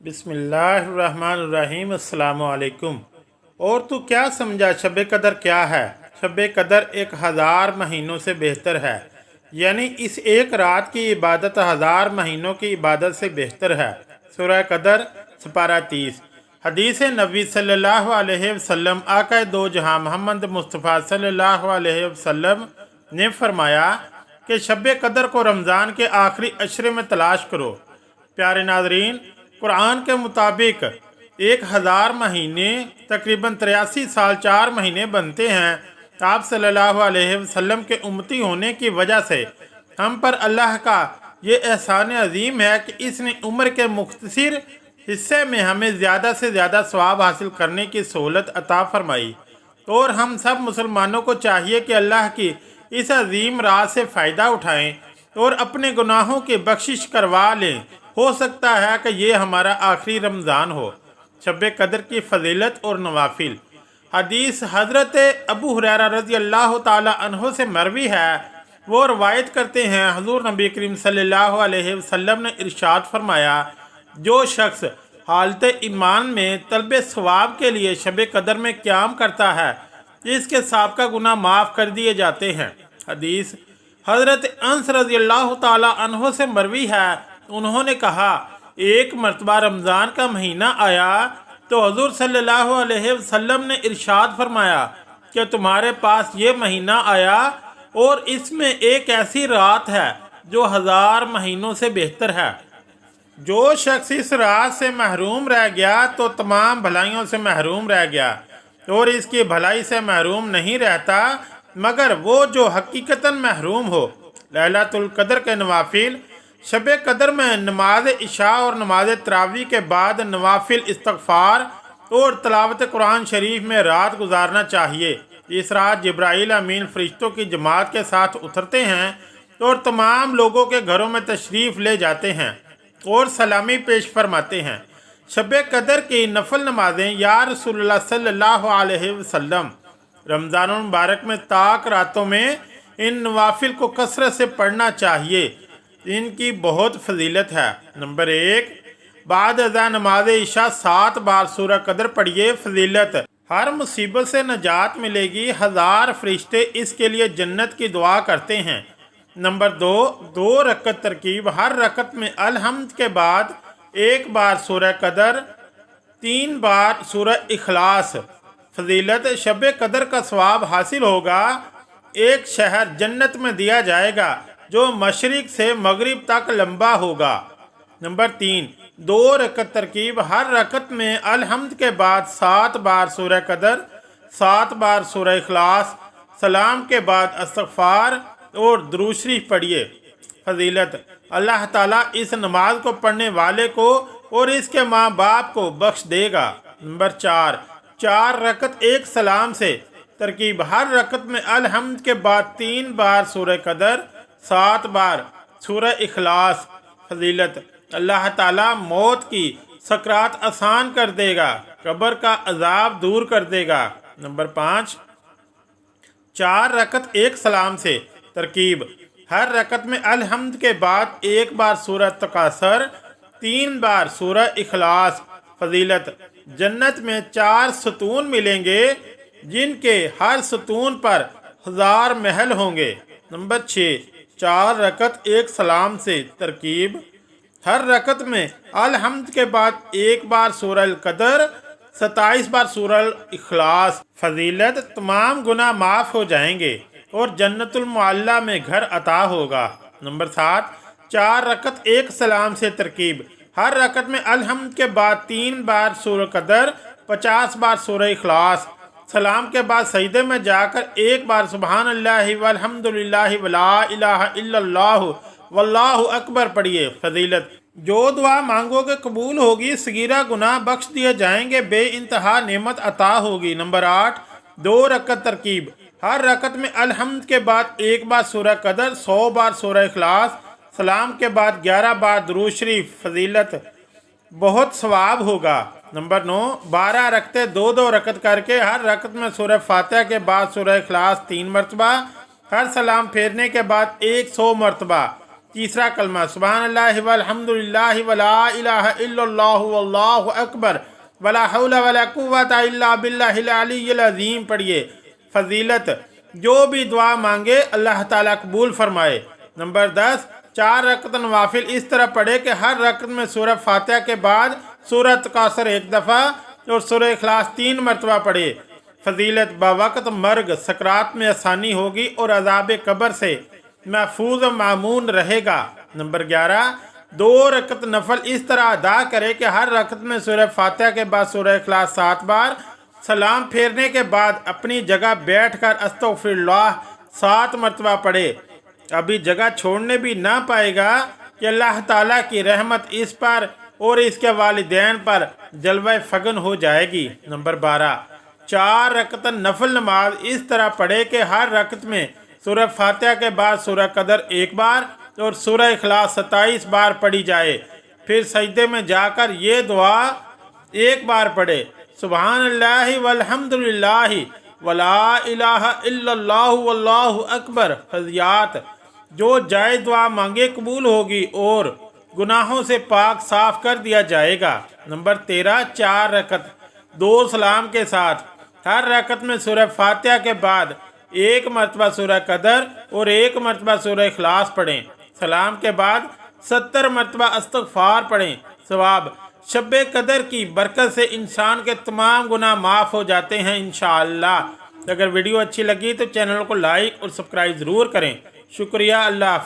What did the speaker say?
बिस्मिल्लाहिर्रहमानिर्रहीम। अस्सलाम वालेकुम। और तू क्या समझा शब कदर क्या है? शब कदर 1000 महीनों से बेहतर है, यानी इस एक रात की इबादत 1000 महीनों की इबादत से बेहतर है। सूरह कदर सपारा 30। हदीस नबी सल्लल्लाहु अलैहि वसल्लम आका दो जहां मोहम्मद मुस्तफ़ा सल्लल्लाहु अलैहि वसल्लम ने फरमाया कि शब कदर को रमज़ान के आखिरी अशरे में तलाश करो। प्यारे नाज़रीन, कुरान के मुताबिक 1000 महीने तकरीबन 83 साल 4 महीने बनते हैं। आप सल्लल्लाहु अलैहि वसल्लम के उम्मती होने की वजह से हम पर अल्लाह का ये एहसान अजीम है कि इसने उम्र के मुख्तसर हिस्से में हमें ज़्यादा से ज़्यादा सवाब हासिल करने की सहूलत अता फरमाई। और हम सब मुसलमानों को चाहिए कि अल्लाह की इस अजीम रात से फ़ायदा उठाएं और अपने गुनाहों की बख्शिश करवा लें। हो सकता है कि ये हमारा आखिरी रमज़ान हो। शब कदर की फ़जीलत और नवाफिल। हदीस हज़रत अबू हुरैरा रज़ी अल्लाह ताला अन्हो से मरवी है। वो रवायत करते हैं, हुज़ूर नबी करीम सल्लल्लाहु अलैहि वसल्लम ने इरशाद फरमाया, जो शख्स हालत ईमान में तलब सवाब के लिए शब कदर में क़याम करता है, इसके साबका गुनाह माफ़ कर दिए जाते हैं। हदीस हज़रत अनस रज़ी अल्लाह ताला अन्हो से मरवी है। उन्होंने कहा, एक मरतबा रमज़ान का महीना आया तो हुज़ूर सल्लल्लाहु अलैहि वसल्लम ने इरशाद फरमाया कि तुम्हारे पास ये महीना आया और इसमें एक ऐसी रात है जो 1000 महीनों से बेहतर है। जो शख्स इस रात से महरूम रह गया तो तमाम भलाइयों से महरूम रह गया और इसकी भलाई से महरूम नहीं रहता मगर वो जो हकीकतन महरूम हो। लैलतुल कदर के नवाफिल। शब कदर में नमाज इशा और नमाज तरावी के बाद नवाफिल इस्तग़फ़ार और तलावत कुरान शरीफ में रात गुजारना चाहिए। इस रात जिब्राईल अमीन फरिश्तों की जमात के साथ उतरते हैं और तमाम लोगों के घरों में तशरीफ़ ले जाते हैं और सलामी पेश फरमाते हैं। शब कदर की नफल नमाजें या रसूलुल्लाह सल्लल्लाहु अलैहि वसल्लम। रमज़ान मुबारक में ताक रातों में इन नवाफिल को कसरत से पढ़ना चाहिए। इनकी बहुत फजीलत है। नंबर 1, बाद अज़ा नमाज इशा 7 बार सूरह कदर पढ़िए। फजीलत, हर मुसीबत से नजात मिलेगी। 1000 फरिश्ते इसके लिए जन्नत की दुआ करते हैं। नंबर 2, 2 रकत तरकीब। हर रकत में अलहम्द के बाद 1 बार सूरह कदर, 3 बार सूरह इखलास। फजीलत, शब कदर का सवाब हासिल होगा। एक शहर जन्नत में दिया जाएगा जो मशरिक से मगरिब तक लंबा होगा। नंबर 3, 2 रकत तरकीब। हर रकत में अलहम्द के बाद 7 बार सूरह कदर, 7 बार सूरह इखलास, सलाम के बाद इस्तग़फ़ार और दुरूद शरीफ पढ़िए। फजीलत, अल्लाह ताला इस नमाज को पढ़ने वाले को और इसके माँ बाप को बख्श देगा। नंबर 4, 4 रकत एक सलाम से तरकीब। हर रकत में अलहम्द के बाद 3 बार सूरह कदर, 7 बार सूरह इखलास। फजीलत, अल्लाह ताला मौत की सकरात आसान कर देगा, कब्र का अजाब दूर कर देगा। नंबर 5, 4 रकत एक सलाम से तरकीब। हर रकत में अलहम्द के बाद 1 बार सूरह तकासर, 3 बार सूरह इखलास। फजीलत, जन्नत में 4 सतून मिलेंगे जिनके हर सतून पर 1000 महल होंगे। नंबर 6, 4 रकत एक सलाम से तरकीब। हर रकत में अलहम्द के बाद 1 बार सूरह कदर, 27 बार सूरह इखलास। फजीलत, तमाम गुनाह माफ़ हो जाएंगे और जन्नतुल मुअल्ला में घर अता होगा। नंबर 7, 4 रकत एक सलाम से तरकीब। हर रकत में अलहम्द के बाद 3 बार सूरह कदर, 50 बार सूरह इखलास। सलाम के बाद सजदे में जाकर 1 बार सुबहान अल्लाहि वल्हम्दुलिल्लाहि वला इलाहा इल्लल्लाहु वल्लाहु अकबर पढ़िए। फजीलत, जो दुआ मांगोगे कबूल होगी, सगीरा गुनाह बख्श दिए जाएंगे, बेइंतहा नेमत अता होगी। नंबर 8, 2 रकत तरकीब। हर रकत में अलहम्द के बाद 1 बार सूरह कदर, 100 बार सूरह इखलास, सलाम के बाद 11 बार दुरूद शरीफ। फजीलत, बहुत सवाब होगा। नंबर 9, 12 रकते 2-2 रकत करके हर रकत में सूरह फातिहा के बाद सूरह इखलास 3 मरतबा, हर सलाम फेरने के बाद 100 मरतबा। तीसरा कलमा सुबहानल्लाहि वल्हम्दुलिल्लाहि वला इलाहा इल्लल्लाहु वल्लाहु अकबर वला हौला वला कुव्वता इल्ला बिल्लाहिल अलिय्यिल अज़ीम पढ़िए। फजीलत, जो भी दुआ मांगे अल्लाह ताला कबूल फरमाए। नंबर 10, 4 रकत नवाफिल इस तरह पढ़े कि हर रकत में सूरह फातिहा के बाद सूरत कासर 1 दफ़ा और सूरह इखलास 3 मरतबा पढ़े। फजीलत, बावक्त मर्ग सकरात में आसानी होगी और अज़ाब कब्र से महफूज व मामून रहेगा। नंबर 11, 2 रकत नफल इस तरह अदा करे कि हर रकत में सूरह फातिहा के बाद सूरह इखलास 7 बार, सलाम फेरने के बाद अपनी जगह बैठकर अस्तगफिरुल्लाह 7 मरतबा पढ़े। अभी जगह छोड़ने भी ना पाएगा कि अल्लाह ताला की रहमत इस पर और इसके वालिदैन पर जलवा फगन हो जाएगी। नंबर 12, 4 रकत नफल नमाज इस तरह पढ़े कि हर रकत में सूरह फातिहा के बाद सूरह कदर 1 बार और सूरह इखलास 27 बार पढ़ी जाए। फिर सजदे में जाकर ये दुआ 1 बार पढ़े, सुबहानल्लाहि वल्हम्दुलिल्लाहि वला इलाहा इल्लल्लाहु वल्लाहु अकबर। फज़ियात, जो जायज़ दुआ मांगे कबूल होगी और गुनाहों से पाक साफ कर दिया जाएगा। नंबर 13, 4 रकत 2 सलाम के साथ हर रकत में सूरह फातिहा के बाद 1 मरतबा सूरह कदर और 1 मरतबा सूरह इखलास पढ़ें। सलाम के बाद 70 मरतबा इस्तग़फ़ार पढ़ें। सवाब, शब कदर की बरकत से इंसान के तमाम गुनाह माफ़ हो जाते हैं इंशाअल्लाह। अगर वीडियो अच्छी लगी तो चैनल को लाइक और सब्सक्राइब ज़रूर करें। शुक्रिया। अल्लाह हाफ़िज़।